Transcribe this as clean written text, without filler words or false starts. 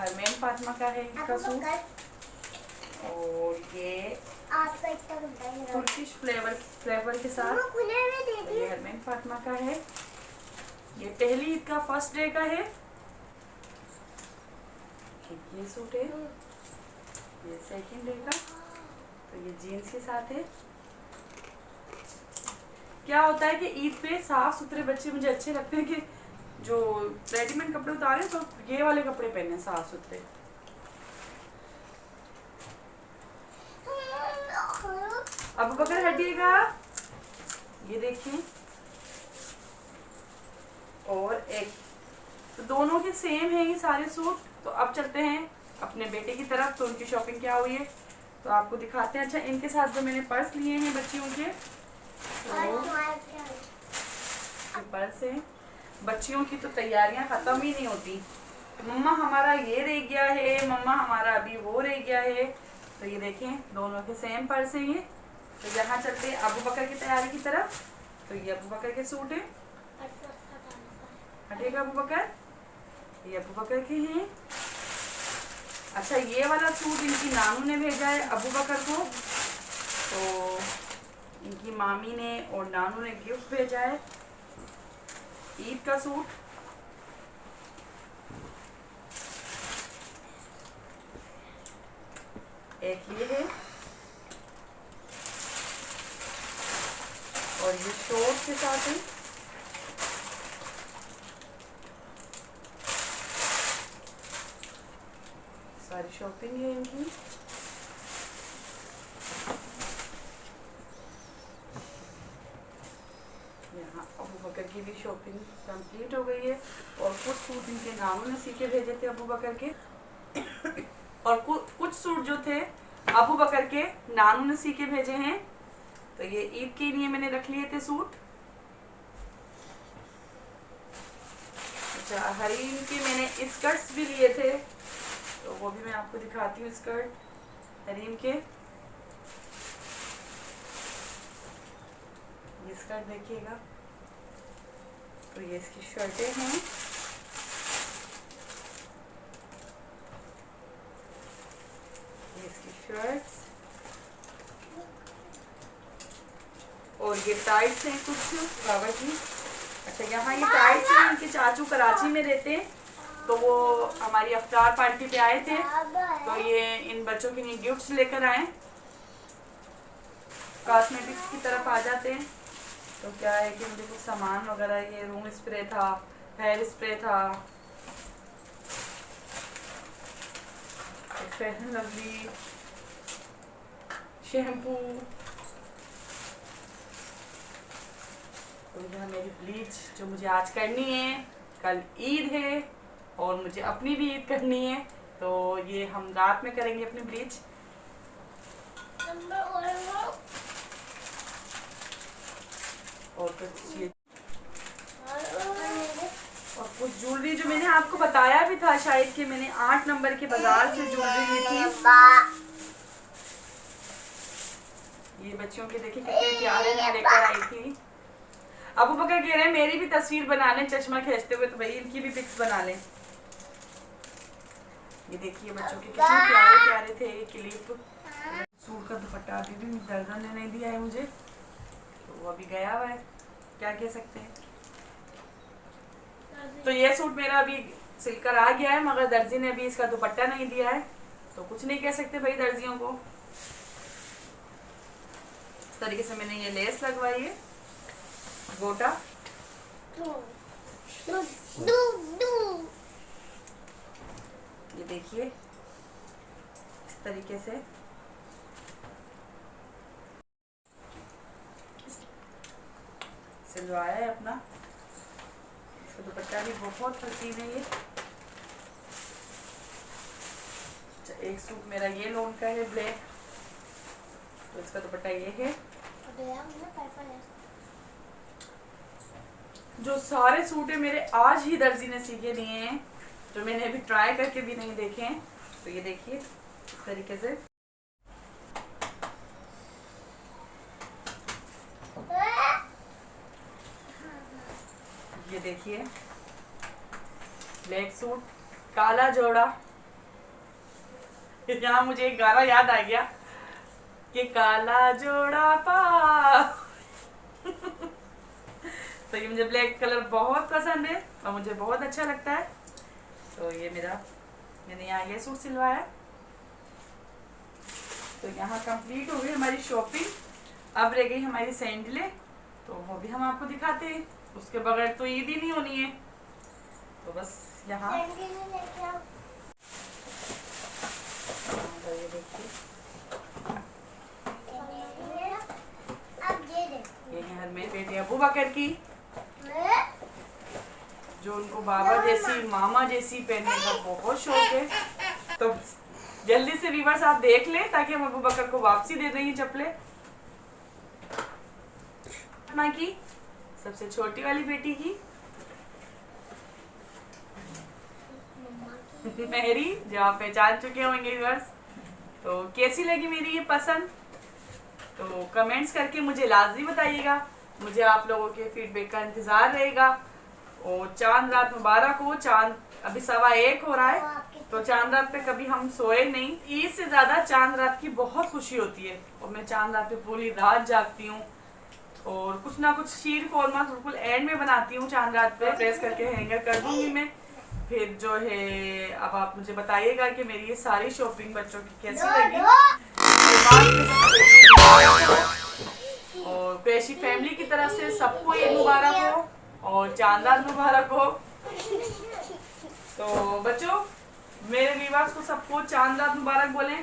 हरमैन फातिमा का है इसका सूट। और ये तुर्किश फ्लेवर के साथ ये हरमैन फातिमा का है। ये पहली ईद का फर्स्ट डे का है। ये सूट है, ये सेकंड डे का। तो ये जीन्स के साथ है। क्या होता है कि ईद पे साफ सुथरे बच्चे मुझे अच्छे लगते हैं कि जो रेडीमेड कपड़े उतारे तो ये वाले कपड़े पहने साफ सुथरे। अब बकर हटिएगा, ये देखिए। और एक तो दोनों के सेम है ये सारे सूट। तो अब चलते हैं अपने बेटे की तरफ। तो उनकी शॉपिंग क्या हुई है तो आपको दिखाते हैं। अच्छा, इनके साथ जो मैंने पर्स लिए हैं बच्चियों के, तो पर्स है। बच्चियों की तो तैयारियां खत्म ही नहीं होती। मम्मा हमारा ये रह गया है, मम्मा हमारा अभी वो रह गया है। तो ये देखें दोनों के सेम पर्स है ये। तो यहाँ चलते हैं अबू बकर की तैयारी की तरफ। तो ये अबू बकर के सूट है, हटेगा अबू बकर, ये अबू बकर के हैं। अच्छा ये वाला सूट इनकी नानू ने भेजा है अबू बकर को, तो इनकी मामी ने और नानू ने गिफ्ट भेजा है ईद का सूट। एक ये है और ये शॉर्ट के साथ है। सारी शॉपिंग है इनकी। यहाँ अबू बकर की भी शॉपिंग कंप्लीट हो गई है और कुछ सूट इनके नानू ने सीखे भेजे थे अबू बकर के और कुछ सूट जो थे अबू बकर के नानू ने सीखे भेजे हैं। तो ये ईद के लिए मैंने रख लिए थे सूट। अच्छा हरीम के मैंने स्कर्ट्स भी लिए थे, तो वो भी मैं आपको दिखाती हूँ। स्कर्ट हरीम के, ये स्कर्ट देखिएगा। तो ये इसकी शर्टें हैं, ये इसकी शर्ट्स और ये टाइट्स हैं कुछ बाबा की। अच्छा यहाँ ये टाइट्स हैं, इनके चाचू कराची में रहते हैं, तो वो हमारी अफ्तार पार्टी पे आए थे, तो ये इन बच्चों के लिए गिफ्ट्स लेकर आए। कॉस्मेटिक्स की तरफ आ जाते हैं। तो क्या है कि मुझे कुछ सामान वगैरह, ये रूम स्प्रे था, हेयर स्प्रे था, फेयर एंड लवली शैम्पू, तो यह मेरी ब्लीच जो मुझे आज करनी है, कल ईद है और मुझे अपनी भी ईद करनी है, तो ये हम रात में करेंगे अपनी ब्लीच। और कुछ ज्वेलरी जो मैंने आपको बताया भी था शायद कि मैंने 8 नंबर के बाजार से ज्वेलरी ली थी। ये बच्चों के देखिए कितने प्यारे मैं लेकर आई थी। अबू बकर कह रहे हैं मेरी भी तस्वीर बना लें चश्मा खींचते हुए, तो भाई इनकी भी पिक्स बना लें। ये देखिए बच्चों के कितने प्यारे प्यारे थे ये क्लिप। सूट का दुपट्टा अभी भी दर्जन ने नहीं दिया है मुझे, तो वो अभी गया हुआ है, क्या कह सकते हैं। तो ये सूट मेरा अभी सिलकर आ गया है, मगर दर्जी ने अभी इसका दुपट्टा नहीं दिया है, तो कुछ नहीं कह सकते भाई दर्जियों को। इस तरीके से मैंने ये लेस लगवाई है गोटा। ये देखिए इस तरीके से सिलवाया है अपना। इसका दुपट्टा भी बहुत हसीन है ये। एक सूट मेरा ये लोन का है ब्लैक, तो इसका दुपट्टा ये है। जो सारे सूट है मेरे आज ही दर्जी ने सीखे दिए हैं, जो मैंने अभी ट्राई करके भी नहीं देखे हैं। तो ये देखिए इस तरीके से ये देखिए ब्लैक सूट काला जोड़ा। यहाँ मुझे एक गाना याद आ गया कि काला जोड़ा पा। तो ये मुझे ब्लैक कलर बहुत पसंद है और मुझे बहुत अच्छा लगता है। तो ये मैंने यहाँ ये सूट सिलवाया। तो यहाँ कंप्लीट हो गई हमारी शॉपिंग। अब रह गई हमारी सैंडलें, तो वो भी हम आपको दिखाते हैं। उसके बगैर तो ईद ही नहीं होनी है। तो बस यहाँ ये देखिए ये है मेरे बेटे अबू बकर की, जो उनको बाबा जैसी मामा जैसी पहनने का बहुत शौक है। तो जल्दी से व्यूअर्स आप देख लें ताकि हम अबू बकर को वापसी दे दें ये चप्पलें। माँ की सबसे छोटी वाली बेटी की मेहरी, जो आप पहचान चुके होंगे व्यूअर्स। तो कैसी लगी मेरी ये पसंद, तो कमेंट्स करके मुझे लाजमी बताइएगा। मुझे आप लोगों के फीडबैक का इंतज़ार रहेगा। और चांद रात मुबारक हो। चांद अभी 1:15 हो रहा है, तो चांद रात पे कभी हम सोए नहीं। ईद से ज़्यादा चांद रात की बहुत खुशी होती है, और मैं चांद रात पे पूरी रात जागती हूँ और कुछ ना कुछ शीर कौरमा बिल्कुल एंड में बनाती हूँ चांद रात पे। प्रेस करके हैंगर कर दूंगी मैं। फिर जो है अब आप मुझे बताइएगा कि मेरी ये सारी शॉपिंग बच्चों की कैसी लगी। और क्रैशी फैमिली की तरफ से सबको ईद मुबारक हो और चांद रात मुबारक हो। तो बच्चों, मेरे व्यूअर्स को सबको चांद रात मुबारक बोलें।